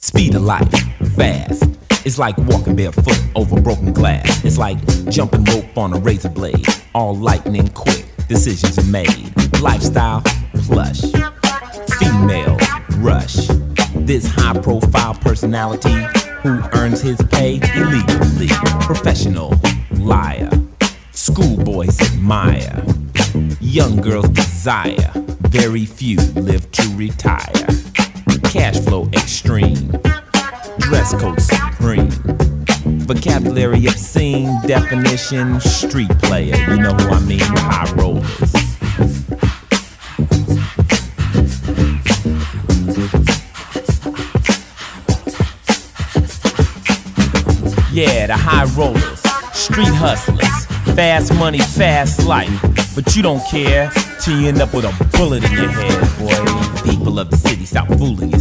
Speed of life, fast. It's like walking barefoot over broken glass. It's like jumping rope on a razor blade. All lightning quick, decisions are made. Lifestyle, plush. Female, rush. This high profile personality who earns his pay illegally. Professional, liar. Schoolboys admire. Young girls desire. Very few live to retire. Cash flow extreme. Dress code supreme. Vocabulary obscene. Definition street player. You know who I mean? High rollers. Yeah, the high rollers, street hustlers, fast money, fast life. But you don't care till you end up with a bullet in your head, boy. People of the city, stop fooling yourself.